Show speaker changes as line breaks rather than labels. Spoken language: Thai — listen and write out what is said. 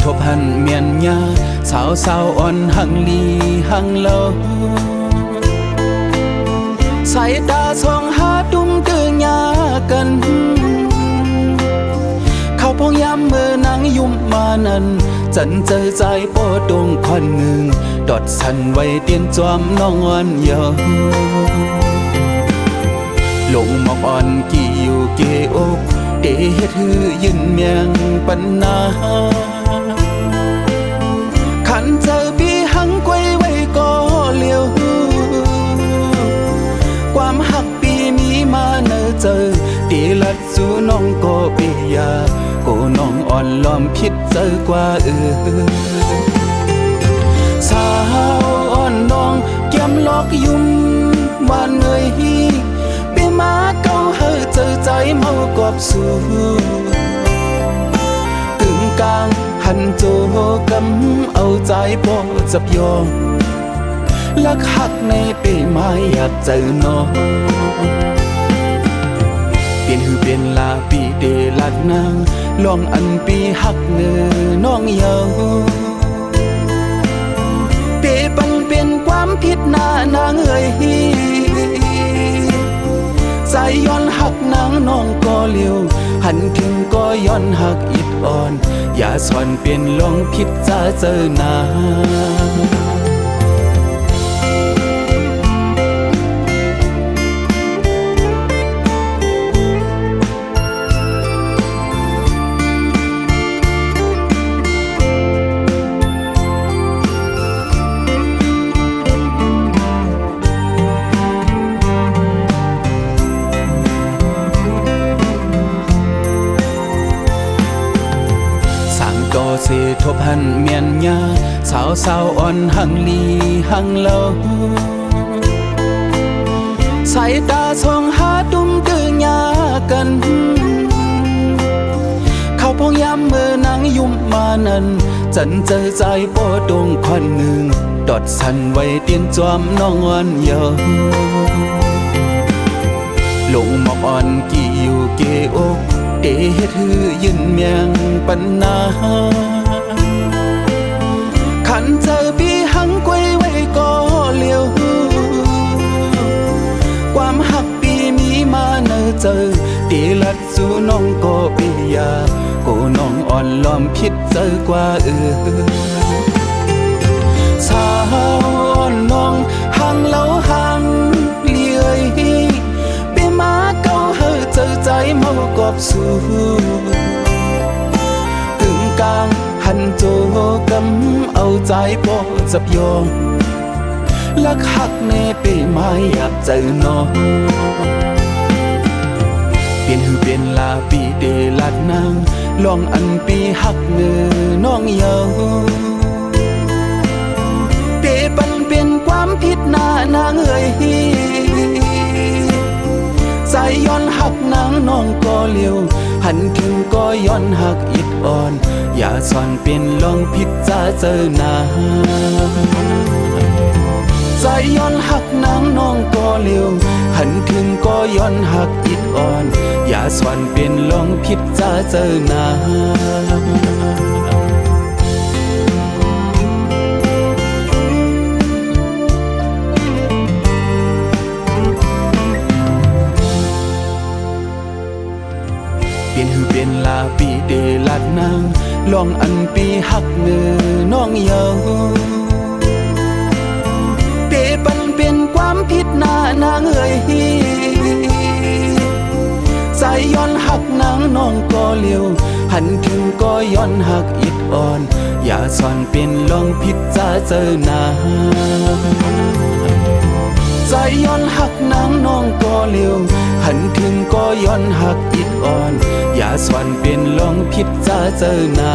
ทบหันเมียนยาสาวสาวอ่อนหังลีหังเลาสายตาส่องหาดุมตือยากันเขาพงยามมือนางยุ่มมานั้นจันเจอใจปอดงควันหนึ่งดอดสันไว้เตียนจอมน้องอ่อนเยาลงหมอกอ่อนกี่อยู่เกอกเดเฮ็ดฮือยืนเมียงปัญนาขันเจอปีหังกวยไว้ก็เลี้ยวความหักปีมีมาเนอเจอตีลัดสู่น้องก็เปียโกน้องอ่อนล้อมพิษเจอกว่าสาวอ่อนน้องเกี่ยมลอกยุ่มวานเงยปีมาเก่าเฮอเจอใจเมากอบสู่กึ่งกลางหันโจกำเอาใจปอจับยอมลักหักในปีไม้อยากเจอน้องเปลี่ยนหือเปลี่ยนลาปีเดลัดนางลองอันปีหักเนื้อน้องเยาเปปันเป็นความผิดหน้านางเอ่ยใจย้อนหักนางน้องก็เลี้ยวหันถึงก็ย้อนหักอิดอ่อนอย่าสอนเปลี่ยนลองผิดจะเจอหน้าเสทบหันเมียนยาสาวสาวอ่อนหังลีหังเลาสายตาส่องหาดุมตือยากันเขาพงยามมือนางยุ่มมานั้นจันเจอใจปอดงควันหนึ่งดอดสันไว้เตียนจอมน้องอ่อนเยาลงหมอกอ่อนกี่อยู่เกอกเดเฮ็ดฮือยืนเมียงปัญนาขันเจอปีหังกวยไว้ก็เลี้ยวความหักปีมีมาเนอเจอตีลัดสู่น้องก็เปียโกน้องอ่อนล้อมพิษเจอกว่าสาวอ่อนน้องหังเล่าหังเลี้ยปีมาเก่าเฮอเจอใจเมากอบสู่กึ่งกลางหันโจกำเอาใจปอจับยอมลักหักในปีไม้อยากเจอน้องเปลี่ยนหือเปลี่ยนลาปีเดลัดนางลองอันปีหักเนื้อน้องเยาเปปันเป็นความผิดหน้านางเอ่ยใจย้อนหักนางน้องก็เลี้ยวหันถึงก็ย้อนหักอิดอ่อนอย่าสอนเป็นลองผิดจะเจอหน้าใจย้อนหักนางน้องก็เลี้ยวหันถึงก็ย้อนหักอิดอ่อนอย่าสอนเป็นลองผิดจะเจอหน้าเปลี่ยนหือเปลี่ยนลาปีเดลัดนางลองอันปีหักเนื้อน้องเยาเปปันเป็นความผิดหน้านางเอ่ยใจย้อนหักนางน้องก็เลี้ยวหันถึงก็ย้อนหักอิดอ่อนอย่าสอนเป็นลองผิดจะเจอหน้าใจย้อนหักนางน้องก็เลี้ยวหันถึงก็ย้อนหักอิดอ่อนอย่าสอนเป็นลองผิดจะเจอหน้า